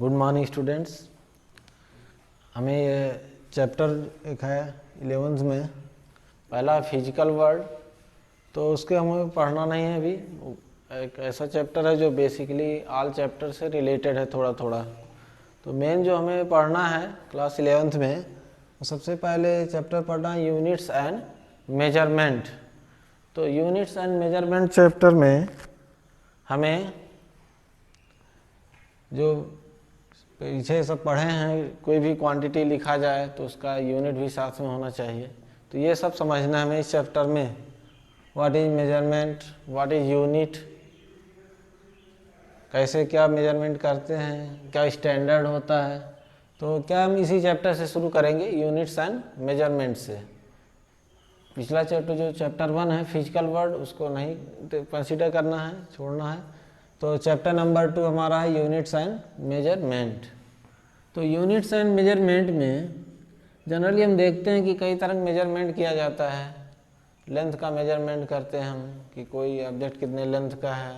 Good morning students. हमें ये chapter एक है 11th में पहला फिजिकल वर्ल्ड, तो उसके हमें पढ़ना नहीं है अभी। एक ऐसा चैप्टर है जो बेसिकली ऑल चैप्टर से रिलेटेड है थोड़ा थोड़ा। तो मेन जो हमें पढ़ना है क्लास 11th में, सबसे पहले चैप्टर पढ़ना है यूनिट्स एंड मेजरमेंट। तो यूनिट्स एंड मेजरमेंट चैप्टर में हमें जो पीछे सब पढ़े हैं, कोई भी क्वांटिटी लिखा जाए तो उसका यूनिट भी साथ में होना चाहिए। तो ये सब समझना है हमें इस चैप्टर में। What is measurement, what is unit, कैसे क्या मेजरमेंट करते हैं, क्या स्टैंडर्ड होता है। तो क्या हम इसी चैप्टर से शुरू करेंगे, यूनिट्स एंड मेजरमेंट से। पिछला चैप्टर जो चैप्टर 1 है फिजिकल वर्ल्ड, उसको नहीं कंसीडर करना है, छोड़ना है। तो चैप्टर नंबर 2 हमारा है यूनिट्स एंड मेजरमेंट। तो यूनिट्स एंड मेजरमेंट में जनरली हम देखते हैं कि कई तरह का मेजरमेंट किया जाता है। लेंथ का मेजरमेंट करते हैं हम कि कोई ऑब्जेक्ट कितने लेंथ का है,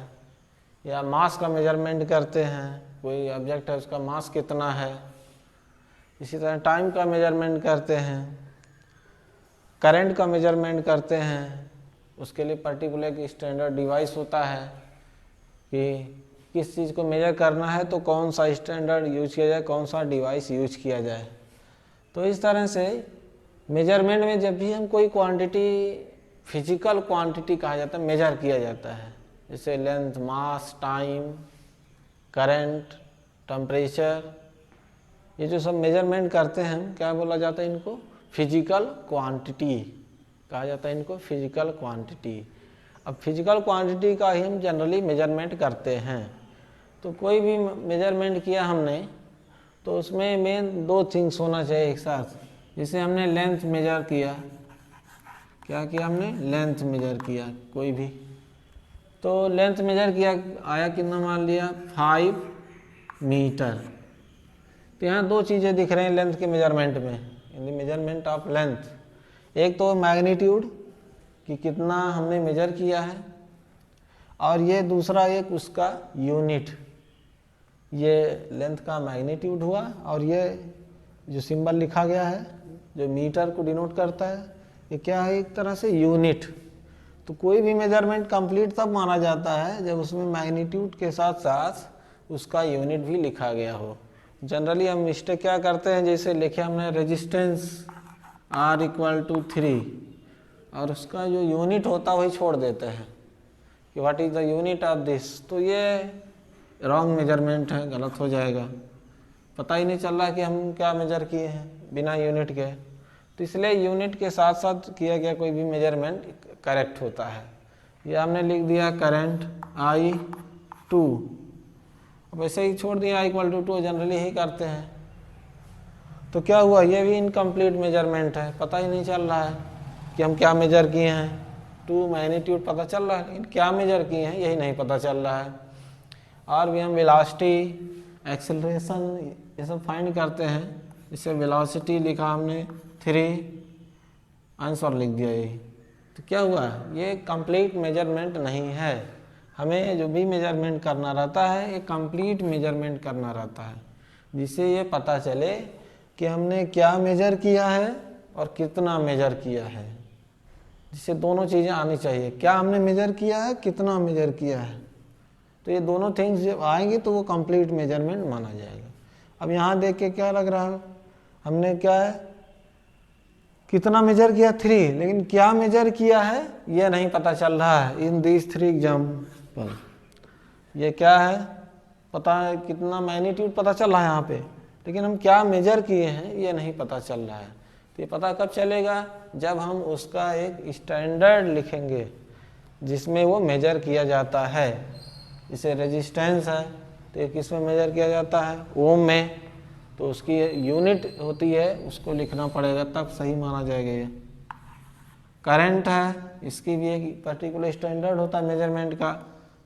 या मास का मेजरमेंट करते हैं, कोई ऑब्जेक्ट है उसका मास कितना है। इसी तरह टाइम का मेजरमेंट करते हैं, करंट का मेजरमेंट करते हैं। उसके लिए पर्टिकुलर एक स्टैंडर्ड डिवाइस होता है कि किस चीज़ को मेजर करना है तो कौन सा स्टैंडर्ड यूज किया जाए, कौन सा डिवाइस यूज किया जाए। तो इस तरह से मेजरमेंट में जब भी हम कोई क्वांटिटी, फिजिकल क्वांटिटी कहा जाता है, मेजर किया जाता है, जैसे length, mass, time, current, temperature, ये जो सब मेजरमेंट करते हैं हम, क्या बोला जाता है इनको, फिजिकल क्वांटिटी कहा जाता है इनको, फिजिकल क्वांटिटी। अब फिजिकल क्वांटिटी का ही हम जनरली मेजरमेंट करते हैं। तो कोई भी मेजरमेंट किया हमने तो उसमें मेन 2 थिंग्स होना चाहिए एक साथ। जैसे हमने लेंथ मेजर किया, क्या किया हमने, लेंथ मेजर किया कोई भी, तो लेंथ मेजर किया, आया कितना, मान लिया 5 मीटर। तो यहाँ 2 चीज़ें दिख रही हैं लेंथ के मेजरमेंट में, in the measurement of length. एक तो मैग्नीट्यूड कि कितना हमने मेजर किया है, और ये दूसरा एक उसका यूनिट। ये लेंथ का मैग्नीट्यूड हुआ, और ये जो सिंबल लिखा गया है जो मीटर को डिनोट करता है, ये क्या है, एक तरह से यूनिट। तो कोई भी मेजरमेंट कंप्लीट तब माना जाता है जब उसमें मैग्नीट्यूड के साथ साथ उसका यूनिट भी लिखा गया हो। जनरली हम मिस्टेक क्या करते हैं, जैसे लिखे हमने रेजिस्टेंस R = 3, और उसका जो यूनिट होता है वही छोड़ देते हैं कि what is the unit of this. तो ये रॉन्ग मेजरमेंट है, गलत हो जाएगा, पता ही नहीं चल रहा कि हम क्या मेजर किए हैं बिना यूनिट के। तो इसलिए यूनिट के साथ साथ किया गया कोई भी मेजरमेंट करेक्ट होता है। ये हमने लिख दिया करंट I2, अब ऐसे ही छोड़ दिया I = 2, जनरली ही करते हैं। तो क्या हुआ, ये भी इनकम्प्लीट मेजरमेंट है, पता ही नहीं चल रहा है कि हम क्या मेजर किए हैं। 2 मैग्नीट्यूड पता चल रहा है, लेकिन क्या मेजर किए हैं यही नहीं पता चल रहा है। और भी हम वेलोसिटी, एक्सेलरेशन, ये सब फाइंड करते हैं। इससे वेलोसिटी लिखा हमने 3, आंसर लिख दिया यही। तो क्या हुआ, ये कंप्लीट मेजरमेंट नहीं है। हमें जो भी मेजरमेंट करना रहता है ये कंप्लीट मेजरमेंट करना रहता है, जिससे ये पता चले कि हमने क्या मेजर किया है और कितना मेजर किया है। जिससे दोनों चीज़ें आनी चाहिए, क्या हमने मेजर किया है, कितना मेजर किया है। तो ये दोनों थिंग्स जब आएंगे तो वो कंप्लीट मेजरमेंट माना जाएगा। अब यहाँ देख के क्या लग रहा है, हमने क्या है, कितना मेजर किया 3, लेकिन क्या मेजर किया है ये नहीं पता चल रहा है। इन दिस 3 एग्जाम्पल, ये क्या है, पता है कितना मैग्नीट्यूड पता चल रहा है यहाँ पे, लेकिन हम क्या मेजर किए हैं ये नहीं पता चल रहा है। तो ये पता कब चलेगा, जब हम उसका एक स्टैंडर्ड लिखेंगे जिसमें वो मेजर किया जाता है। जैसे रेजिस्टेंस है तो ये किस में मेजर किया जाता है, ओम में, तो उसकी यूनिट होती है, उसको लिखना पड़ेगा तब सही माना जाएगा ये। करंट है, इसकी भी एक पर्टिकुलर स्टैंडर्ड होता है मेजरमेंट का,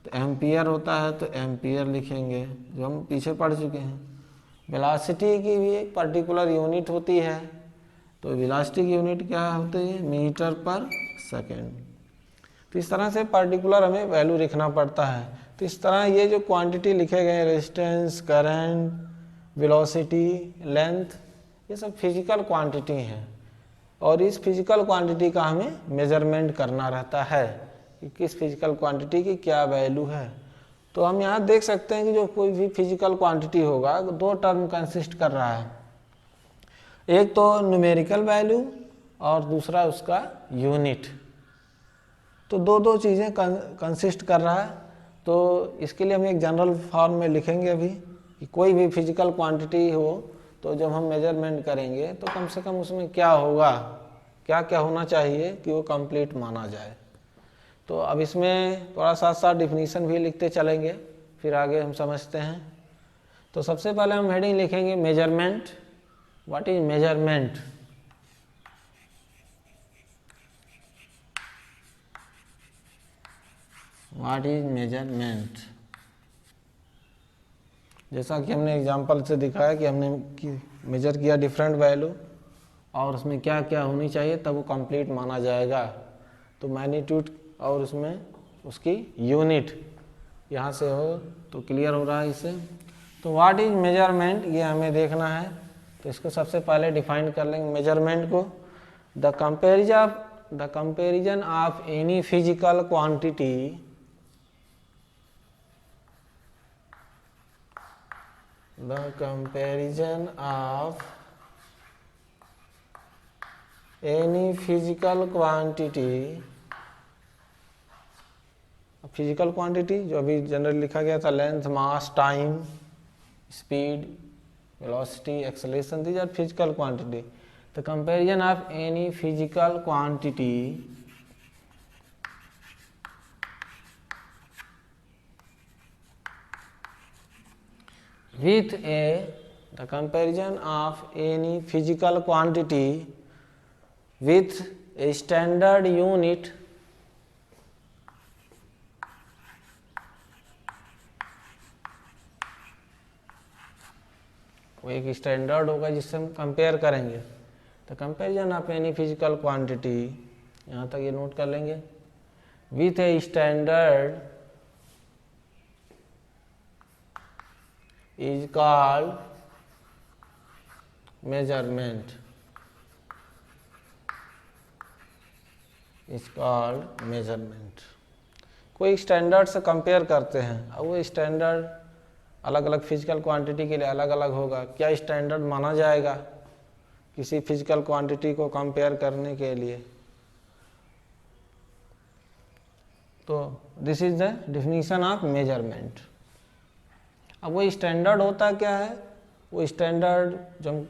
तो एम्पियर होता है तो एम्पियर लिखेंगे, जो हम पीछे पढ़ चुके हैं। वेलोसिटी की भी एक पर्टिकुलर यूनिट होती है, तो वेलोसिटी की यूनिट क्या होती है, मीटर पर सेकेंड। तो इस तरह से पर्टिकुलर हमें वैल्यू लिखना पड़ता है। तो इस तरह ये जो क्वांटिटी लिखे गए, रेजिस्टेंस, करंट, वेलोसिटी, लेंथ, ये सब फिजिकल क्वांटिटी हैं और इस फिजिकल क्वांटिटी का हमें मेजरमेंट करना रहता है कि किस फिजिकल क्वांटिटी की क्या वैल्यू है। तो हम यहाँ देख सकते हैं कि जो कोई भी फिजिकल क्वांटिटी होगा दो टर्म कंसिस्ट कर रहा है, एक तो न्यूमेरिकल वैल्यू और दूसरा उसका यूनिट। तो दो दो चीज़ें कंसिस्ट कर रहा है। तो इसके लिए हम एक जनरल फॉर्म में लिखेंगे अभी कि कोई भी फिजिकल क्वांटिटी हो तो जब हम मेजरमेंट करेंगे तो कम से कम उसमें क्या होगा, क्या क्या होना चाहिए कि वो कंप्लीट माना जाए। तो अब इसमें थोड़ा साथ साथ डिफिनीशन भी लिखते चलेंगे, फिर आगे हम समझते हैं। तो सबसे पहले हम हेडिंग लिखेंगे measurement. What is measurement? What is measurement? जैसा कि हमने एग्जांपल से दिखाया कि हमने मेजर किया डिफरेंट वैल्यू और उसमें क्या क्या होनी चाहिए तब वो कंप्लीट माना जाएगा। तो मैग्नीट्यूड और उसमें उसकी यूनिट यहाँ से हो तो क्लियर हो रहा है इससे। तो व्हाट इज मेजरमेंट ये हमें देखना है। तो इसको सबसे पहले डिफाइन कर लेंगे मेजरमेंट को। The comparison of any physical quantity the comparison of any physical quantity, physical quantity जो अभी जनरली लिखा गया था, length, mass, time, speed, velocity, acceleration, these are physical quantity. The comparison of any physical quantity with the comparison of any physical quantity with a standard unit वो एक standard होगा जिससे हम कंपेयर करेंगे। तो comparison of any physical quantity, यहाँ तक ये नोट कर लेंगे, with a standard is called measurement, is called measurement। कोई स्टैंडर्ड से कंपेयर करते हैं, अब वो स्टैंडर्ड अलग अलग फिजिकल क्वांटिटी के लिए अलग अलग होगा। क्या स्टैंडर्ड माना जाएगा किसी फिजिकल क्वांटिटी को कंपेयर करने के लिए? तो this is the definition of measurement. अब वो स्टैंडर्ड होता क्या है? वो स्टैंडर्ड जो हम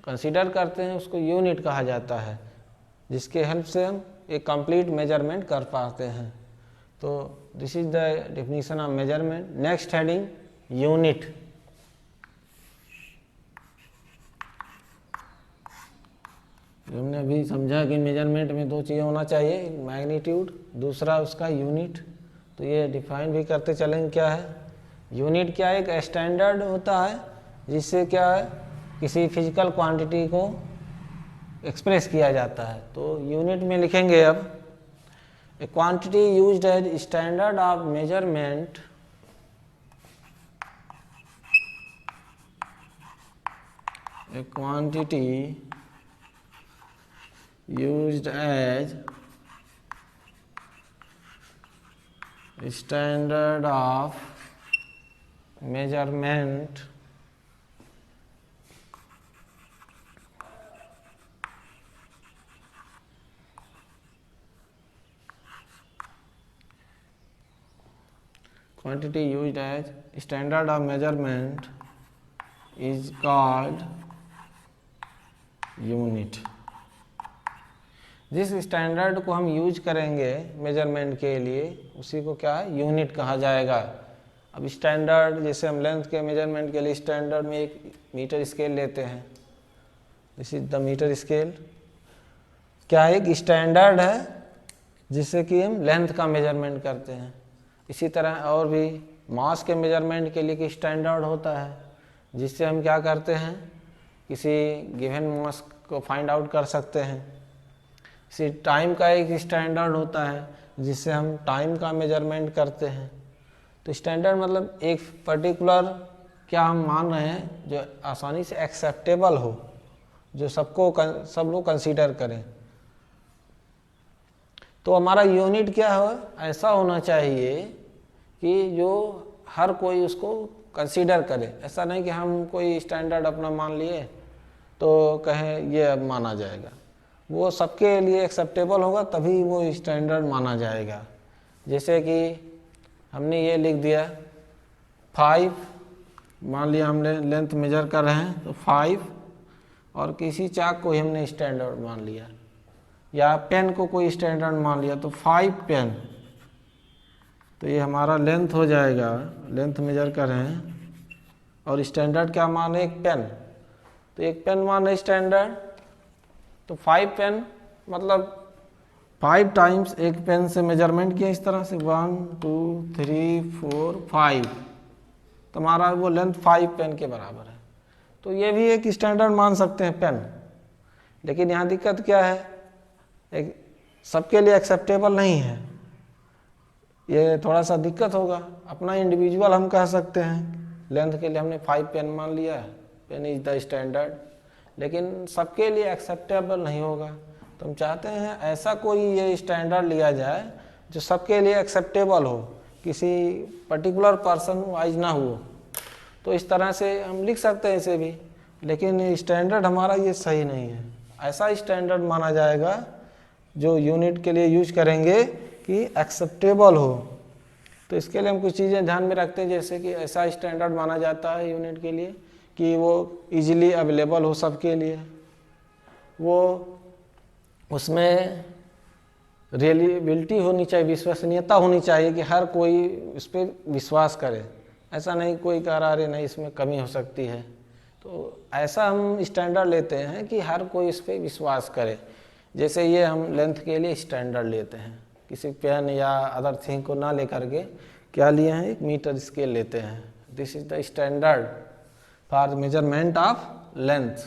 कंसीडर करते हैं उसको यूनिट कहा जाता है, जिसके हेल्प से हम एक कंप्लीट मेजरमेंट कर पाते हैं। तो this is the definition of measurement. Next heading unit. हमने अभी समझा कि मेजरमेंट में दो चीज़ें होना चाहिए, एक मैग्नीट्यूड, दूसरा उसका यूनिट। तो ये डिफाइन भी करते चलेंगे क्या है। यूनिट क्या है? एक स्टैंडर्ड होता है जिससे क्या है किसी फिजिकल क्वांटिटी को एक्सप्रेस किया जाता है। तो यूनिट में लिखेंगे अब a quantity used as standard of measurement a quantity used as standard of measurement quantity used as standard of measurement is called unit। जिस स्टैंडर्ड को हम यूज करेंगे मेजरमेंट के लिए उसी को क्या है? यूनिट कहा जाएगा। अब स्टैंडर्ड जैसे हम लेंथ के मेजरमेंट के लिए स्टैंडर्ड में एक मीटर स्केल लेते हैं, this is the metre scale. क्या एक स्टैंडर्ड है जिससे कि हम लेंथ का मेजरमेंट करते हैं। इसी तरह और भी मास के मेजरमेंट के लिए एक स्टैंडर्ड होता है जिससे हम क्या करते हैं, किसी गिवन मास को फाइंड आउट कर सकते हैं। इसी टाइम का एक स्टैंडर्ड होता है जिससे हम टाइम का मेजरमेंट करते हैं। तो स्टैंडर्ड मतलब एक पर्टिकुलर क्या हम मान रहे हैं जो आसानी से एक्सेप्टेबल हो, जो सब लोग कंसीडर करें। तो हमारा यूनिट क्या हो, ऐसा होना चाहिए कि जो हर कोई उसको कंसीडर करे। ऐसा नहीं कि हम कोई स्टैंडर्ड अपना मान लिए तो कहें ये अब माना जाएगा, वो सबके लिए एक्सेप्टेबल होगा तभी वो स्टैंडर्ड माना जाएगा। जैसे कि हमने ये लिख दिया 5, मान लिया हमने लेंथ मेजर कर रहे हैं तो 5, और किसी चाक को ही हमने स्टैंडर्ड मान लिया, या पेन को कोई स्टैंडर्ड मान लिया तो 5 पेन, तो ये हमारा लेंथ हो जाएगा। लेंथ मेजर कर रहे हैं और स्टैंडर्ड क्या मान है, एक पेन, तो एक पेन मान है स्टैंडर्ड, तो 5 पेन मतलब 5 टाइम्स एक पेन से मेजरमेंट किया इस तरह से 1 2 3 4 5, तो हमारा वो लेंथ 5 पेन के बराबर है। तो ये भी एक स्टैंडर्ड मान सकते हैं पेन। लेकिन यहाँ दिक्कत क्या है, एक सबके लिए एक्सेप्टेबल नहीं है, ये थोड़ा सा दिक्कत होगा। अपना इंडिविजुअल हम कह सकते हैं, लेंथ के लिए हमने 5 पेन मान लिया, पेन इज द स्टैंडर्ड, लेकिन सबके लिए एक्सेप्टेबल नहीं होगा। तो हम चाहते हैं ऐसा कोई ये स्टैंडर्ड लिया जाए जो सबके लिए एक्सेप्टेबल हो, किसी पर्टिकुलर पर्सन वाइज ना हो। तो इस तरह से हम लिख सकते हैं इसे भी, लेकिन स्टैंडर्ड हमारा ये सही नहीं है। ऐसा स्टैंडर्ड माना जाएगा जो यूनिट के लिए यूज करेंगे कि एक्सेप्टेबल हो। तो इसके लिए हम कुछ चीज़ें ध्यान में रखते हैं, जैसे कि ऐसा स्टैंडर्ड माना जाता है यूनिट के लिए कि वो इजीली अवेलेबल हो सबके लिए, वो उसमें रियलिबिलिटी होनी चाहिए, विश्वसनीयता होनी चाहिए कि हर कोई उस पर विश्वास करे। ऐसा नहीं कोई कह रहा अरे नहीं इसमें कमी हो सकती है, तो ऐसा हम स्टैंडर्ड लेते हैं कि हर कोई इस पर विश्वास करे। जैसे ये हम लेंथ के लिए स्टैंडर्ड लेते हैं, किसी पेन या अदर थिंग को ना लेकर के क्या लिए हैं, एक मीटर स्केल लेते हैं। This is the standard for measurement of length.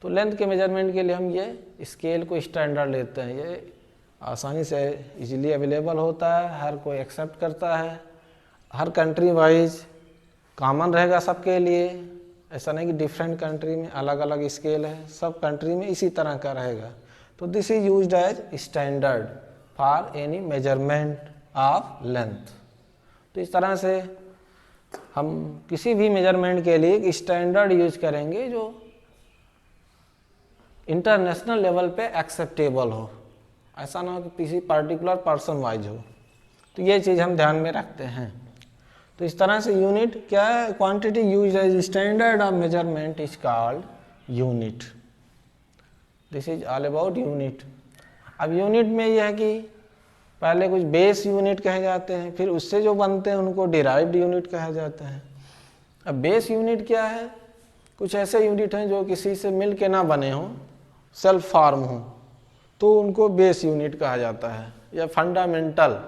तो लेंथ के मेजरमेंट के लिए हम ये स्केल को स्टैंडर्ड लेते हैं। ये आसानी से इजीली अवेलेबल होता है, हर कोई एक्सेप्ट करता है, हर कंट्री वाइज कॉमन रहेगा सबके लिए। ऐसा नहीं कि डिफरेंट कंट्री में अलग अलग स्केल है, सब कंट्री में इसी तरह का रहेगा। तो this is used as standard for any measurement of length. तो इस तरह से हम किसी भी मेजरमेंट के लिए एक स्टैंडर्ड यूज करेंगे जो इंटरनेशनल लेवल पे एक्सेप्टेबल हो, ऐसा ना हो कि किसी पर्टिकुलर पर्सन वाइज हो। तो ये चीज़ हम ध्यान में रखते हैं। तो इस तरह से यूनिट क्या है, quantity use as standard of measurement is called unit. This is all about unit. अब यूनिट में यह है कि पहले कुछ बेस यूनिट कहे जाते हैं, फिर उससे जो बनते हैं उनको डिराइव्ड यूनिट कहा जाता है। अब बेस यूनिट क्या है, कुछ ऐसे यूनिट हैं जो किसी से मिल के ना बने हों, सेल्फ फॉर्म हों, तो उनको बेस यूनिट कहा जाता है। या फंडामेंटल,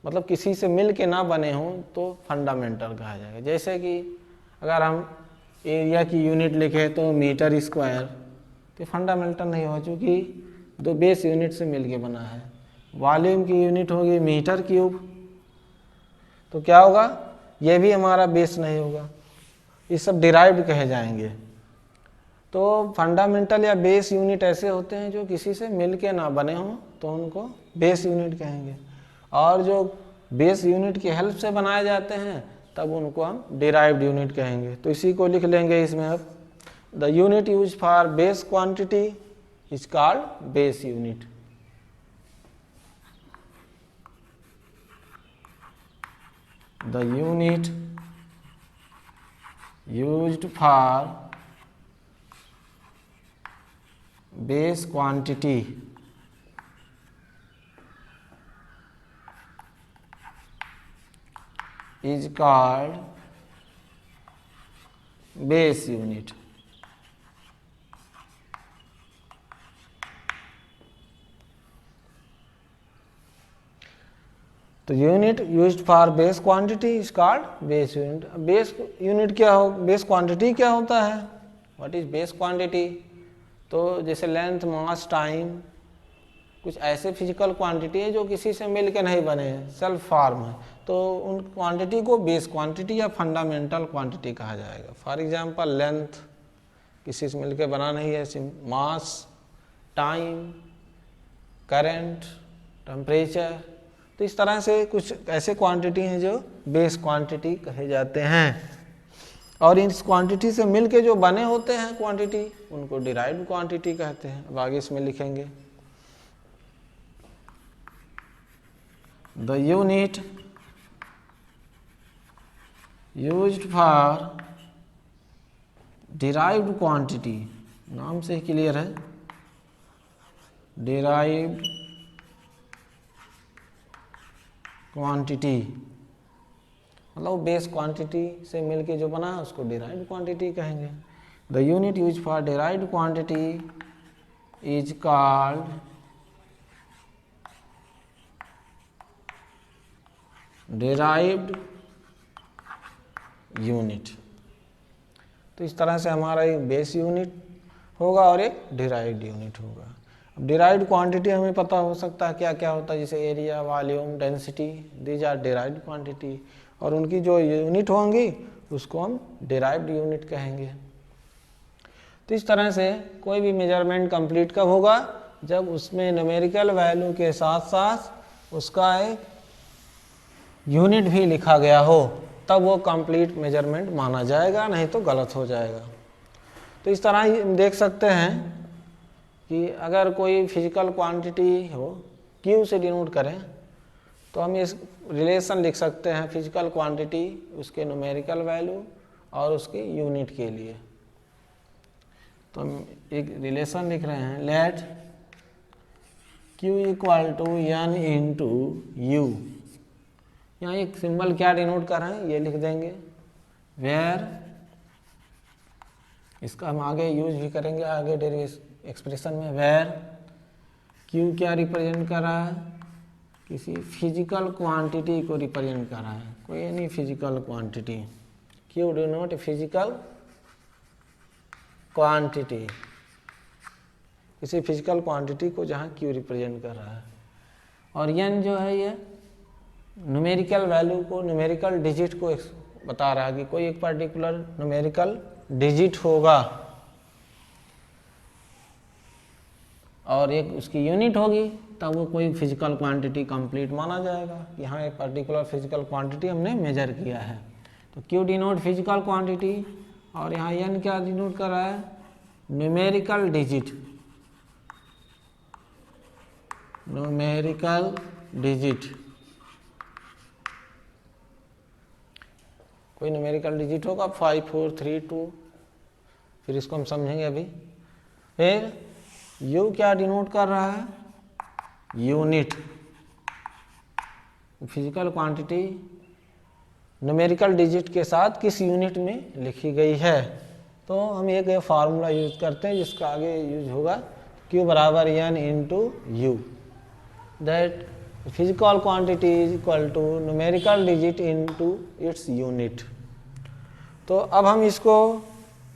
मतलब किसी से मिल के ना बने हों तो फंडामेंटल कहा जाएगा। जैसे कि अगर हम एरिया की यूनिट लिखें तो मीटर स्क्वायर, तो फंडामेंटल नहीं हो चूँकि दो बेस यूनिट से मिल के बना है। वॉल्यूम की यूनिट होगी मीटर क्यूब, तो क्या होगा, ये भी हमारा बेस नहीं होगा, ये सब डिराइव्ड कहे जाएंगे। तो फंडामेंटल या बेस यूनिट ऐसे होते हैं जो किसी से मिल के ना बने हों तो उनको बेस यूनिट कहेंगे, और जो बेस यूनिट की हेल्प से बनाए जाते हैं तब उनको हम डिराइव्ड यूनिट कहेंगे। तो इसी को लिख लेंगे इसमें। अब the unit use for base quantity is called base unit. The unit used for base quantity is called base unit. तो unit used for base quantity is called base unit. Base unit क्या हो, base quantity क्या होता है, what is base quantity. तो जैसे length, mass, time, कुछ ऐसे फिजिकल क्वांटिटी है जो किसी से मिल के नहीं बने हैं, सेल्फ फॉर्म है, तो उन क्वांटिटी को बेस क्वांटिटी या फंडामेंटल क्वांटिटी कहा जाएगा। फॉर एग्जांपल लेंथ किसी से मिलकर बना नहीं है, मास, टाइम, करंट, टेम्परेचर, तो इस तरह से कुछ ऐसे क्वांटिटी हैं जो बेस क्वांटिटी कहे जाते हैं। और इस क्वांटिटी से मिलके जो बने होते हैं क्वांटिटी, उनको डिराइव्ड क्वांटिटी कहते हैं। अब आगे इसमें लिखेंगे the unit used for derived quantity, नाम से ही क्लियर है, डिराइव्ड क्वांटिटी मतलब बेस क्वांटिटी से मिलके जो बना है उसको डिराइव्ड क्वांटिटी कहेंगे। The unit use for derived quantity is called derived unit. तो इस तरह से हमारा एक बेस यूनिट होगा और एक डिराइव्ड यूनिट होगा। अब डिराइव्ड क्वांटिटी हमें पता हो सकता है क्या क्या होता है, जैसे area, volume, density, these are derived quantity, और उनकी जो यूनिट होंगी उसको हम डिराइव्ड यूनिट कहेंगे। तो इस तरह से कोई भी मेजरमेंट कंप्लीट कब होगा, जब उसमें न्यूमेरिकल वैल्यू के साथ साथ उसका एक यूनिट भी लिखा गया हो, तब वो कंप्लीट मेजरमेंट माना जाएगा, नहीं तो गलत हो जाएगा। तो इस तरह ही देख सकते हैं कि अगर कोई फिजिकल क्वांटिटी हो, क्यू से डिनोट करें, तो हम इस रिलेशन लिख सकते हैं फिजिकल क्वांटिटी, उसके न्यूमेरिकल वैल्यू और उसके यूनिट के लिए। तो हम एक रिलेशन लिख रहे हैं, let Q equal to n into u. यहाँ एक सिंबल क्या डिनोट कर रहे हैं ये लिख देंगे, वेयर, इसका हम आगे यूज भी करेंगे आगे डेरिवेशन एक्सप्रेशन में। वेयर Q क्या रिप्रेजेंट कर रहा है, किसी फिजिकल क्वांटिटी को रिप्रेजेंट कर रहा है, कोई any physical quantity. Q denote physical quantity, किसी फिजिकल क्वांटिटी को जहाँ Q रिप्रेजेंट कर रहा है। और n जो है ये न्यूमेरिकल वैल्यू को, न्यूमेरिकल डिजिट को बता रहा है कि कोई एक पर्टिकुलर न्यूमेरिकल डिजिट होगा और एक उसकी यूनिट होगी, तब वो कोई फिजिकल क्वांटिटी कंप्लीट माना जाएगा। यहाँ एक पर्टिकुलर फिजिकल क्वांटिटी हमने मेजर किया है। तो Q डिनोट फिजिकल क्वांटिटी, और यहाँ n क्या डिनोट कर रहा है, न्यूमेरिकल डिजिट, न्यूमेरिकल डिजिट, कोई न्यूमेरिकल डिजिट होगा 5 4 3 2, फिर इसको हम समझेंगे अभी। फिर U क्या डिनोट कर रहा है, unit, physical quantity numerical digit के साथ किस यूनिट में लिखी गई है। तो हम एक फार्मूला यूज करते हैं जिसका आगे यूज होगा, Q बराबर n into u, that physical quantity is equal to numerical digit into its unit. तो अब हम इसको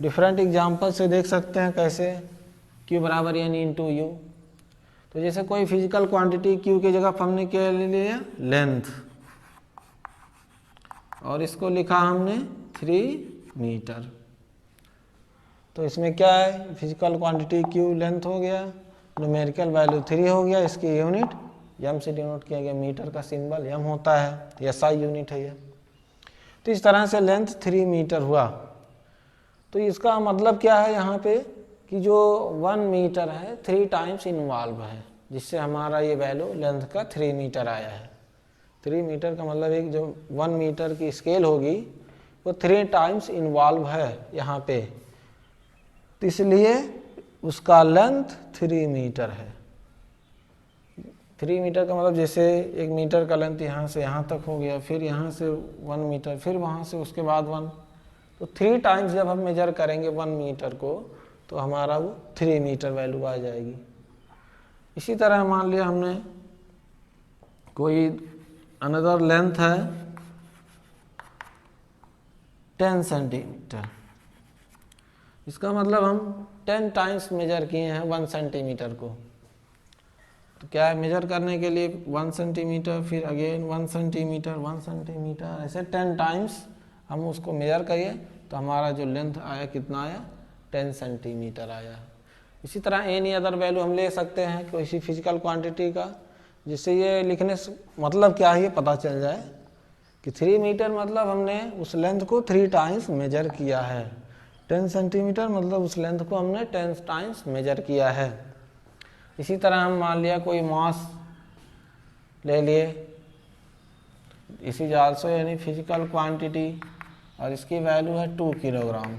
डिफरेंट एग्जांपल से देख सकते हैं कैसे, Q बराबर n इंटू यू। तो जैसे कोई फिजिकल क्वांटिटी Q की जगह हमने क्या ले लिया, लेंथ, और इसको लिखा हमने 3 मीटर। तो इसमें क्या है, फिजिकल क्वांटिटी Q लेंथ हो गया, न्यूमेरिकल वैल्यू 3 हो गया, इसकी यूनिट m से डिनोट किया गया, मीटर का सिंबल m होता है, SI यूनिट है ये। तो इस तरह से लेंथ 3 मीटर हुआ। तो इसका मतलब क्या है यहाँ पे कि जो 1 मीटर है 3 टाइम्स इन्वॉल्व है, जिससे हमारा ये वैल्यू लेंथ का 3 मीटर आया है। 3 मीटर का मतलब एक जो 1 मीटर की स्केल होगी वो 3 टाइम्स इन्वॉल्व है यहाँ पे, तो इसलिए उसका लेंथ 3 मीटर है। 3 मीटर का मतलब जैसे 1 मीटर का लेंथ यहाँ से यहाँ तक हो गया, फिर यहाँ से 1 मीटर, फिर वहाँ से उसके बाद 1, तो 3 टाइम्स जब हम मेजर करेंगे 1 मीटर को तो हमारा वो 3 मीटर वैल्यू आ जाएगी। इसी तरह मान लिया हमने कोई अनदर लेंथ है 10 सेंटीमीटर, इसका मतलब हम 10 टाइम्स मेजर किए हैं 1 सेंटीमीटर को। तो क्या है, मेजर करने के लिए 1 सेंटीमीटर, फिर अगेन 1 सेंटीमीटर, 1 सेंटीमीटर, ऐसे 10 टाइम्स हम उसको मेजर करिए तो हमारा जो लेंथ आया कितना आया, 10 सेंटीमीटर आया। इसी तरह एनी अदर वैल्यू हम ले सकते हैं किसी फिजिकल क्वांटिटी का, जिससे ये लिखने से मतलब क्या है ये पता चल जाए कि 3 मीटर मतलब हमने उस लेंथ को 3 टाइम्स मेजर किया है, 10 सेंटीमीटर मतलब उस लेंथ को हमने 10 टाइम्स मेजर किया है। इसी तरह हम मान लिया कोई मास ले लिए, दिस इज आल्सो यानी फिजिकल क्वांटिटी, और इसकी वैल्यू है 2 किलोग्राम।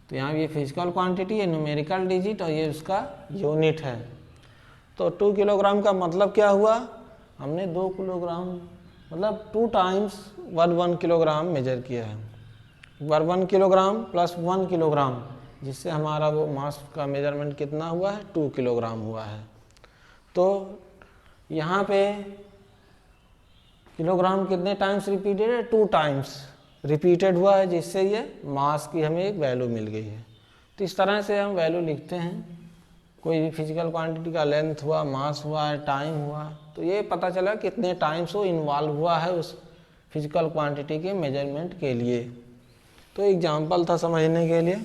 तो यहाँ ये फिजिकल क्वांटिटी है, न्यूमेरिकल डिजिट, और ये उसका यूनिट है। तो 2 किलोग्राम का मतलब क्या हुआ, हमने 2 किलोग्राम मतलब 2 टाइम्स 1 किलोग्राम मेजर किया है। 1 किलोग्राम प्लस 1 किलोग्राम, जिससे हमारा वो मास का मेजरमेंट कितना हुआ है, 2 किलोग्राम हुआ है। तो यहाँ पे किलोग्राम कितने टाइम्स रिपीटेड है, 2 टाइम्स रिपीटेड हुआ है, जिससे ये मास की हमें एक वैल्यू मिल गई है। तो इस तरह से हम वैल्यू लिखते हैं, कोई भी फिजिकल क्वांटिटी का लेंथ हुआ, मास हुआ, टाइम हुआ, तो ये पता चला कितने टाइम्स वो इन्वॉल्व हुआ है उस फिजिकल क्वांटिटी के मेजरमेंट के लिए। तो एग्जाम्पल था समझने के लिए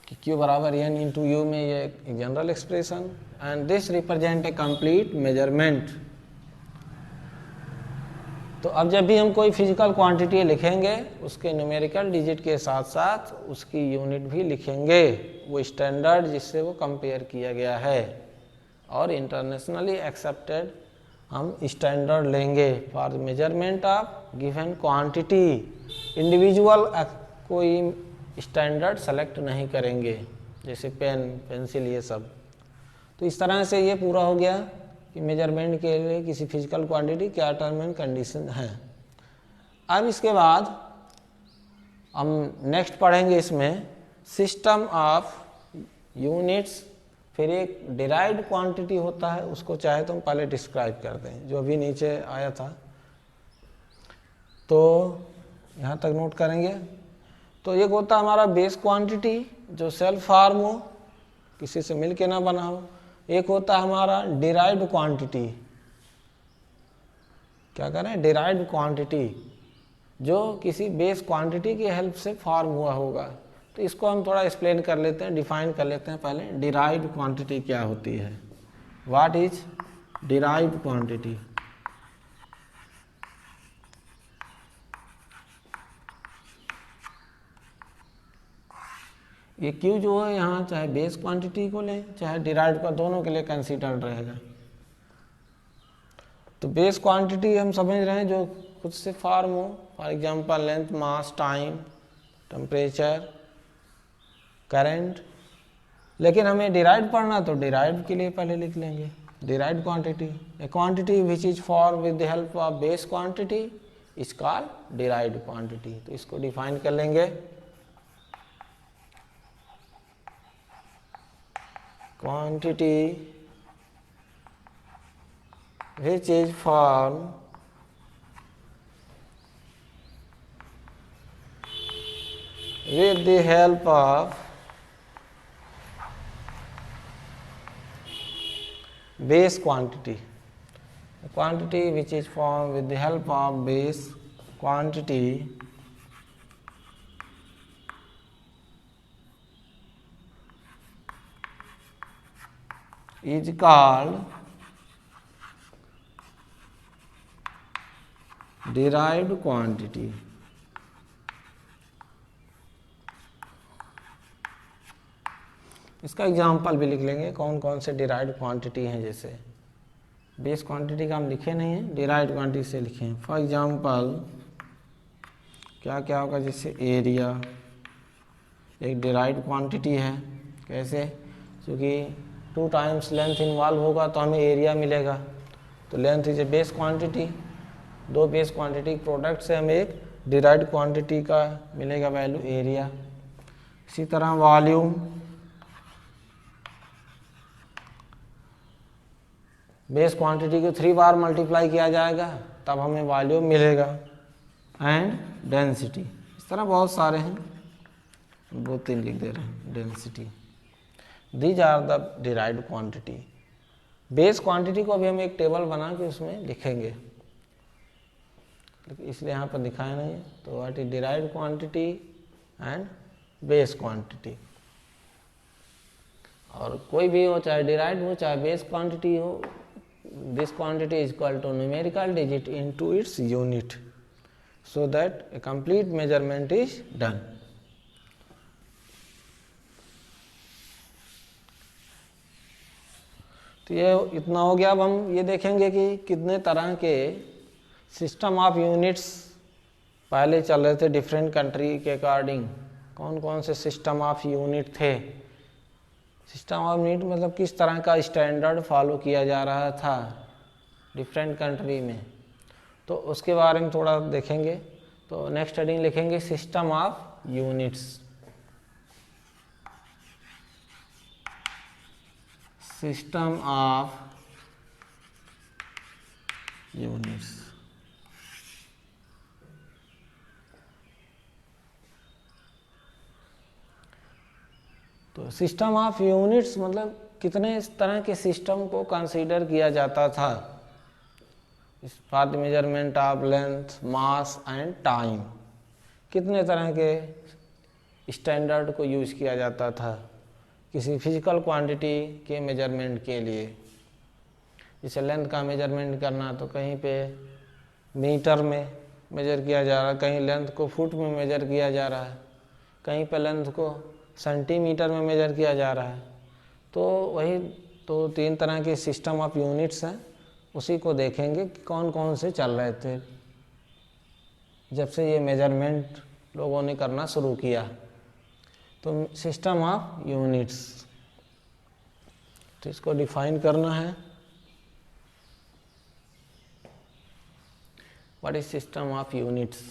कि Q बराबर N इंटू U में ये एक general expression, and this represent a complete measurement. तो अब जब भी हम कोई फिजिकल क्वांटिटी लिखेंगे उसके न्यूमेरिकल डिजिट के साथ साथ उसकी यूनिट भी लिखेंगे, वो स्टैंडर्ड जिससे वो कंपेयर किया गया है, और इंटरनेशनली एक्सेप्टेड हम स्टैंडर्ड लेंगे for measurement of given quantity. Individual कोई स्टैंडर्ड सेलेक्ट नहीं करेंगे, जैसे पेन, पेंसिल, ये सब। तो इस तरह से ये पूरा हो गया कि मेजरमेंट के लिए किसी फिजिकल क्वांटिटी क्या टर्म एंड कंडीशन है। अब इसके बाद हम नेक्स्ट पढ़ेंगे इसमें सिस्टम ऑफ यूनिट्स, फिर एक डिराइव्ड क्वांटिटी होता है, उसको चाहे तो हम पहले डिस्क्राइब करते हैं, जो अभी नीचे आया था। तो यहाँ तक नोट करेंगे। तो एक होता है हमारा बेस क्वांटिटी जो सेल्फ फॉर्म हो, किसी से मिल के ना बना हो। एक होता है हमारा डिराइव्ड क्वांटिटी, क्या करें, डिराइव्ड क्वांटिटी, जो किसी बेस क्वांटिटी की हेल्प से फॉर्म हुआ होगा। तो इसको हम थोड़ा एक्सप्लेन कर लेते हैं, डिफाइन कर लेते हैं पहले। डिराइव्ड क्वांटिटी क्या होती है, व्हाट इज डिराइव्ड क्वांटिटी। ये क्यू जो है यहाँ चाहे बेस क्वांटिटी को लें चाहे डिराइव्ड का, दोनों के लिए कंसीडर्ड रहेगा। तो बेस क्वांटिटी हम समझ रहे हैं जो खुद से फॉर्म हो, for example length, mass, time, temperature, current. लेकिन हमें डिराइव्ड पढ़ना तो डिराइव्ड के लिए पहले लिख लेंगे derived quantity. A quantity which is form with the help of base quantity is called derived quantity. तो इसको डिफाइन कर लेंगे, quantity which is formed with the help of base quantity. A quantity which is formed with the help of base quantity is called derived quantity. इसका example भी लिख लेंगे कौन कौन से डिराइव्ड क्वांटिटी हैं। जैसे बेस क्वांटिटी का हम लिखे नहीं हैं, डिराइव्ड क्वांटिटी से लिखे हैं। फॉर एग्जाम्पल क्या क्या होगा, जैसे एरिया एक डिराइव्ड क्वांटिटी है। कैसे, क्योंकि 2 टाइम्स लेंथ इन्वॉल्व होगा तो हमें एरिया मिलेगा। तो length is a base quantity, 2 base quantity product से हमें एक डिराइव्ड क्वांटिटी का मिलेगा वैल्यू एरिया। इसी तरह वॉल्यूम, बेस क्वांटिटी को 3 बार मल्टीप्लाई किया जाएगा तब हमें वॉल्यूम मिलेगा। एंड डेंसिटी, इस तरह बहुत सारे हैं, 2-3 लिख दे रहे हैं density. These are the derived quantity. Base quantity को अभी हम एक टेबल बना के उसमें लिखेंगे, इसलिए यहाँ पर दिखाया नहीं है। तो what is derived quantity and base quantity. और कोई भी हो, चाहे डिराइव्ड हो चाहे बेस क्वांटिटी हो, this quantity is equal to numerical digit into its unit, so that a complete measurement is done. तो ये इतना हो गया। अब हम ये देखेंगे कि कितने तरह के सिस्टम ऑफ यूनिट्स पहले चल रहे थे डिफरेंट कंट्री के अकॉर्डिंग। कौन कौन से सिस्टम ऑफ यूनिट थे। सिस्टम ऑफ यूनिट मतलब किस तरह का स्टैंडर्ड फॉलो किया जा रहा था डिफरेंट कंट्री में, तो उसके बारे में थोड़ा देखेंगे। तो नेक्स्ट हेडिंग लिखेंगे system of units. System of units. तो सिस्टम ऑफ यूनिट्स मतलब कितने इस तरह के सिस्टम को कंसीडर किया जाता था for the measurement of length, mass and time. कितने तरह के स्टैंडर्ड को यूज किया जाता था किसी फिजिकल क्वांटिटी के मेजरमेंट के लिए। जैसे लेंथ का मेजरमेंट करना तो कहीं पे मीटर में मेजर किया जा रहा है, कहीं लेंथ को फुट में मेजर किया जा रहा है, कहीं पे लेंथ को सेंटीमीटर में मेजर किया जा रहा है। तो वही तो 3 तरह के सिस्टम ऑफ यूनिट्स हैं, उसी को देखेंगे कि कौन कौन से चल रहे थे जब से ये मेजरमेंट लोगों ने करना शुरू किया। तो सिस्टम ऑफ यूनिट्स, तो इसको डिफाइन करना है। What is system of units.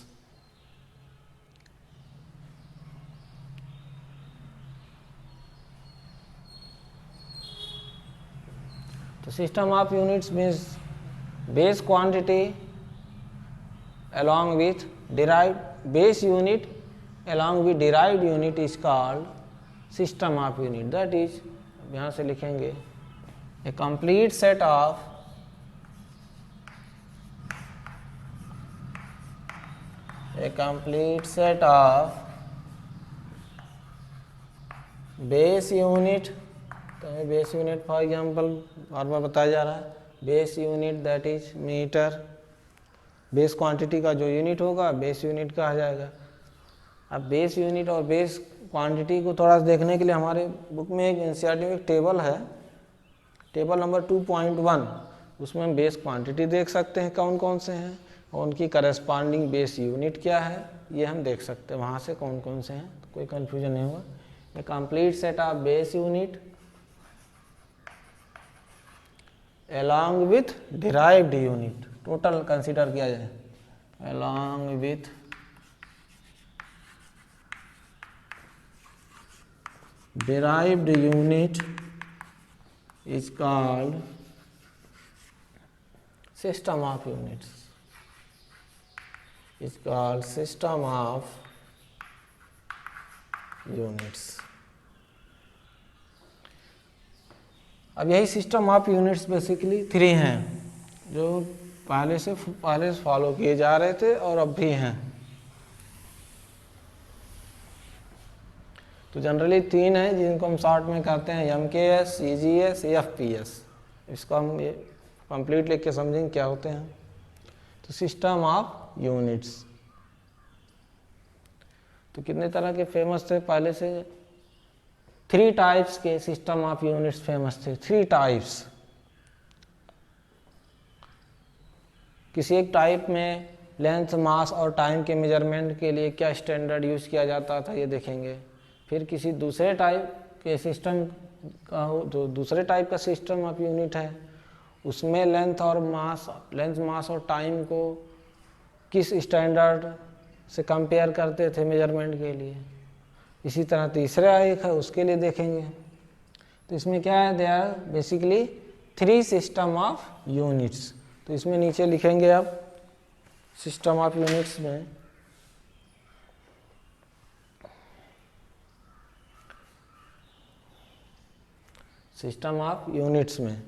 तो system of units means base quantity along with derived base unit along with derived unit is called system of unit. That is, यहाँ से लिखेंगे a complete set of base unit। तो base unit for example बार बार बताया जा रहा है, base unit that is metre. Base quantity का जो यूनिट होगा बेस यूनिट कहा जाएगा। अब बेस यूनिट और बेस क्वांटिटी को थोड़ा सा देखने के लिए हमारे बुक में एक एनसीईआरटी में एक टेबल है, टेबल नंबर 2.1। उसमें हम बेस क्वांटिटी देख सकते हैं कौन कौन से हैं और उनकी करस्पॉन्डिंग बेस यूनिट क्या है, ये हम देख सकते हैं वहाँ से कौन कौन से हैं, तो कोई कन्फ्यूजन नहीं होगा। A complete set of base unit along with derived unit, total consider किया जाए, along with derived unit is called system of units, is called system of units। अब यही सिस्टम ऑफ यूनिट्स बेसिकली 3 हैं जो पहले से फॉलो किए जा रहे थे और अब भी हैं। तो जनरली 3 हैं जिनको हम शॉर्ट में कहते हैं MKS, CGS, FPS। इसको हम ये कंप्लीट लिख के समझेंगे क्या होते हैं। तो सिस्टम ऑफ यूनिट्स तो कितने तरह के फेमस थे पहले से। 3 टाइप्स के सिस्टम ऑफ यूनिट्स फेमस थे। 3 टाइप्स। किसी एक टाइप में लेंथ, मास और टाइम के मेजरमेंट के लिए क्या स्टैंडर्ड यूज किया जाता था ये देखेंगे। फिर किसी दूसरे टाइप के सिस्टम का हो, जो दूसरे टाइप का सिस्टम ऑफ यूनिट है, उसमें लेंथ, मास और टाइम को किस स्टैंडर्ड से कंपेयर करते थे मेजरमेंट के लिए। इसी तरह तीसरा एक है उसके लिए देखेंगे। तो इसमें क्या है, they are basically 3 system of units. तो इसमें नीचे लिखेंगे आप सिस्टम ऑफ यूनिट्स में सिस्टम ऑफ यूनिट्स में।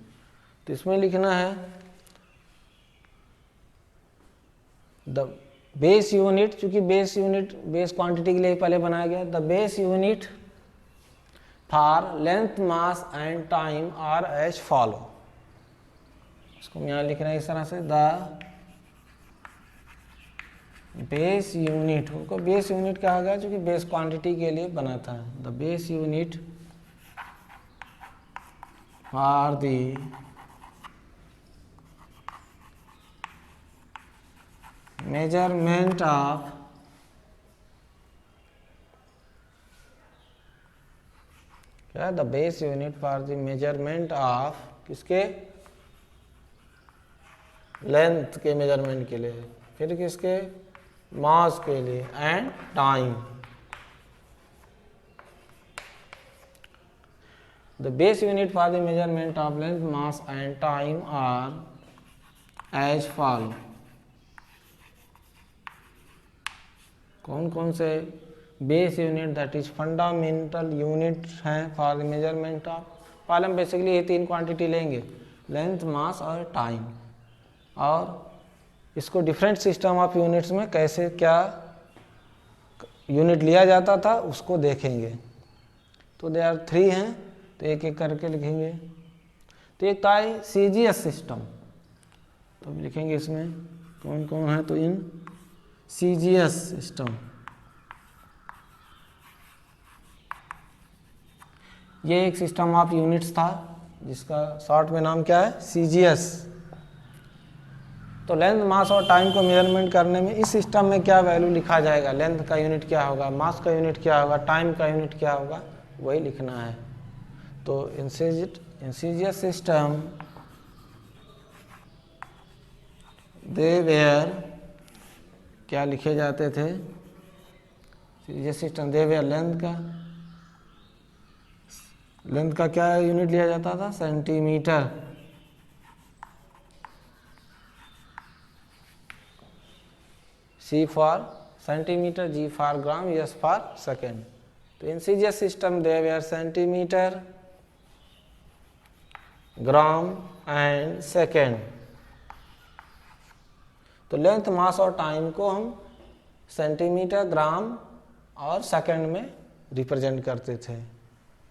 तो इसमें लिखना है द बेस यूनिट, चूंकि बेस यूनिट बेस क्वांटिटी के लिए पहले बनाया गया, the base unit for length mass and time are as follow. इसको हम यहाँ लिख रहे हैं इस तरह से, द बेस यूनिट, उनको बेस यूनिट कहा गया क्योंकि बेस क्वांटिटी के लिए बना था। The base unit for the measurement of क्या, the base unit for the measurement of किसके, लेंथ के मेजरमेंट के लिए, फिर किसके, मास के लिए, and time. The base unit for the measurement of length mass and time are as follow. कौन कौन से base unit that is fundamental unit हैं फॉर द मेजरमेंट ऑफ, पहले हम बेसिकली ये तीन क्वांटिटी लेंगे, लेंथ मास और टाइम, और इसको डिफरेंट सिस्टम ऑफ यूनिट्स में कैसे क्या यूनिट लिया जाता था उसको देखेंगे। तो दे आर 3 हैं, तो एक एक करके लिखेंगे। तो एक था CGS सिस्टम, तो अब लिखेंगे इसमें कौन कौन है, तो इन CGS सिस्टम, ये एक सिस्टम ऑफ यूनिट्स था जिसका शॉर्ट में नाम क्या है, CGS। तो लेंथ मास और टाइम को मेजरमेंट करने में इस सिस्टम में क्या वैल्यू लिखा जाएगा, लेंथ का यूनिट क्या होगा, मास का यूनिट क्या होगा, टाइम का यूनिट क्या होगा, वही लिखना है। तो in CGS system they were क्या लिखे जाते थे, CGS system they were length का क्या यूनिट लिया जाता था, centimetre. C for centimetre, G for gram, S for second. तो in CGS system they were centimetre, gram and second. तो लेंथ मास और टाइम को हम सेंटीमीटर, ग्राम और सेकेंड में रिप्रेजेंट करते थे।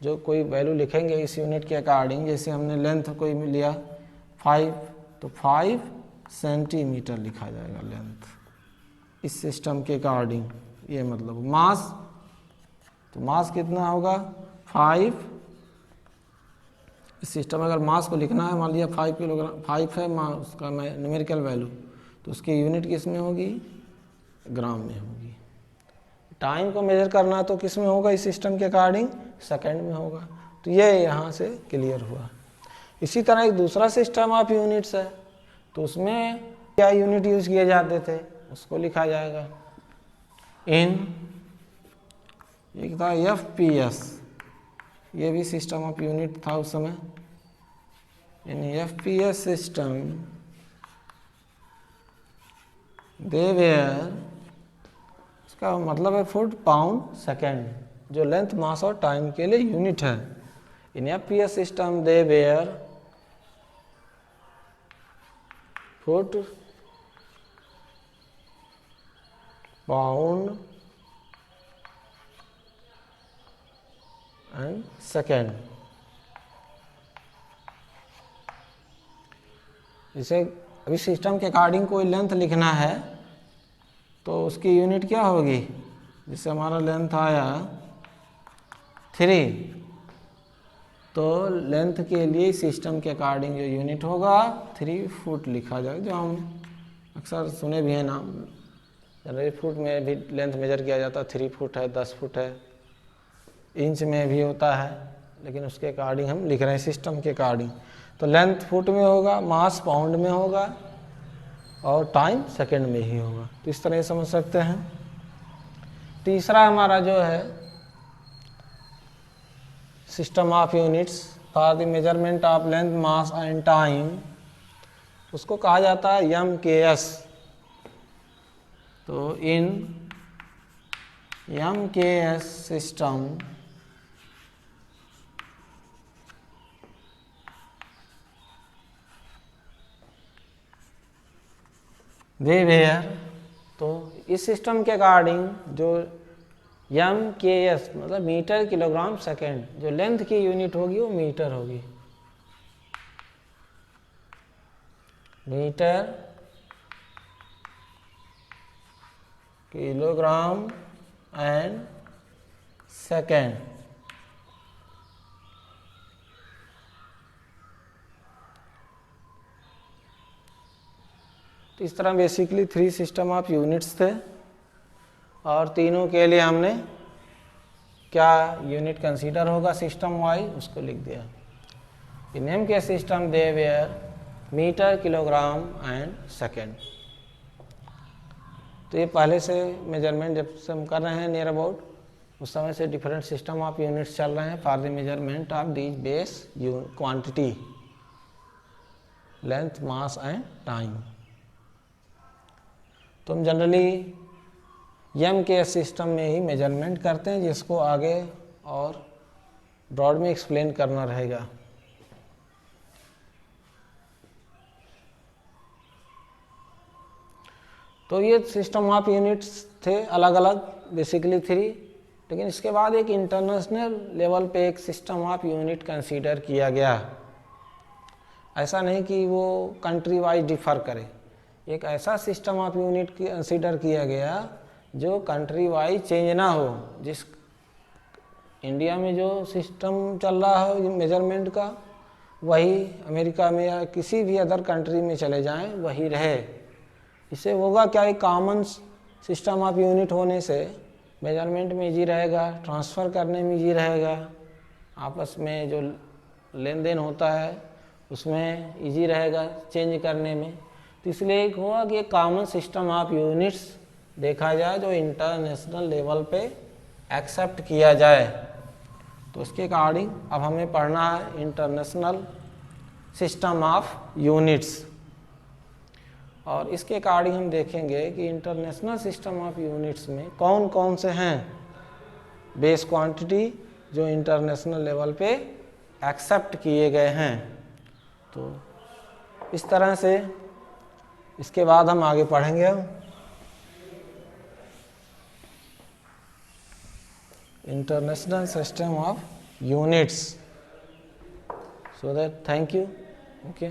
जो कोई वैल्यू लिखेंगे इस यूनिट के अकॉर्डिंग, जैसे हमने लेंथ कोई लिया 5, तो 5 सेंटीमीटर लिखा जाएगा लेंथ इस सिस्टम के अकॉर्डिंग। ये मतलब मास, तो मास कितना होगा 5। इस सिस्टम में अगर मास को लिखना है, मान लिया 5 किलोग्राम, 5 है मास उसका न्यूमेरिकल वैल्यू, तो उसकी यूनिट किस में होगी, ग्राम में होगी। टाइम को मेजर करना तो किस में होगा इस सिस्टम के अकॉर्डिंग, सेकंड में होगा। तो ये यहाँ से क्लियर हुआ। इसी तरह एक दूसरा सिस्टम ऑफ यूनिट्स है, तो उसमें क्या यूनिट यूज किए जाते थे उसको लिखा जाएगा इन, एक था FPS, ये भी सिस्टम ऑफ यूनिट था उस समय। In FPS system they were, इसका मतलब है फुट, पाउंड, सेकेंड, जो लेंथ मास और टाइम के लिए यूनिट है। In FPS system they were foot, pound and second. जैसे अभी सिस्टम के अकॉर्डिंग कोई लेंथ लिखना है तो उसकी यूनिट क्या होगी, जैसे हमारा लेंथ आया 3, तो लेंथ के लिए सिस्टम के अकॉर्डिंग जो यूनिट होगा 3 फुट लिखा जाएगा, जो हम अक्सर सुने भी हैं नाम। जनरली फुट में भी लेंथ मेजर किया जाता है, 3 फुट है, 10 फुट है, इंच में भी होता है, लेकिन उसके अकॉर्डिंग हम लिख रहे हैं सिस्टम के अकॉर्डिंग। तो लेंथ फुट में होगा, मास पाउंड में होगा और टाइम सेकंड में ही होगा। तो इस तरह समझ सकते हैं। तीसरा हमारा जो है system of units for the measurement of length mass and time, उसको कहा जाता है MKS। तो इन MKS सिस्टम दे वेयर, तो इस सिस्टम के अकॉर्डिंग जो MKS मतलब मीटर किलोग्राम सेकेंड, जो लेंथ की यूनिट होगी वो मीटर होगी, मीटर किलोग्राम एंड सेकेंड। तो इस तरह बेसिकली 3 सिस्टम ऑफ यूनिट्स थे, और तीनों के लिए हमने क्या यूनिट कंसीडर होगा सिस्टम वाइज उसको लिख दिया। In M K system they were metre kilogram and second. तो ये पहले से मेजरमेंट जब से हम कर रहे हैं नियर अबाउट, उस समय से डिफरेंट सिस्टम ऑफ यूनिट्स चल रहे हैं for the measurement of these base quantity, length, mass and time. तो हम जनरली MKS सिस्टम में ही मेजरमेंट करते हैं, जिसको आगे और ब्रॉड में एक्सप्लेन करना रहेगा। तो ये सिस्टम ऑफ यूनिट्स थे अलग अलग, बेसिकली 3, लेकिन इसके बाद एक इंटरनेशनल लेवल पे एक सिस्टम ऑफ यूनिट कंसीडर किया गया। ऐसा नहीं कि वो कंट्री वाइज डिफर करे, एक ऐसा सिस्टम ऑफ यूनिट कंसीडर किया गया जो कंट्री वाइज चेंज ना हो। जिस इंडिया में जो सिस्टम चल रहा है मेजरमेंट का, वही अमेरिका में या किसी भी अदर कंट्री में चले जाएं वही रहे। इससे होगा क्या, एक कॉमन सिस्टम ऑफ यूनिट होने से मेजरमेंट में इजी रहेगा, ट्रांसफ़र करने में इजी रहेगा, आपस में जो लेन देन होता है उसमें इजी रहेगा चेंज करने में। तो इसलिए एक हुआ कि एक कॉमन सिस्टम ऑफ यूनिट्स देखा जाए जो इंटरनेशनल लेवल पे एक्सेप्ट किया जाए। तो उसके अकॉर्डिंग अब हमें पढ़ना है इंटरनेशनल सिस्टम ऑफ यूनिट्स, और इसके अकॉर्डिंग हम देखेंगे कि इंटरनेशनल सिस्टम ऑफ यूनिट्स में कौन कौन से हैं बेस क्वांटिटी जो इंटरनेशनल लेवल पे एक्सेप्ट किए गए हैं। तो इस तरह से इसके बाद हम आगे पढ़ेंगे international system of units. So that thank you. Okay.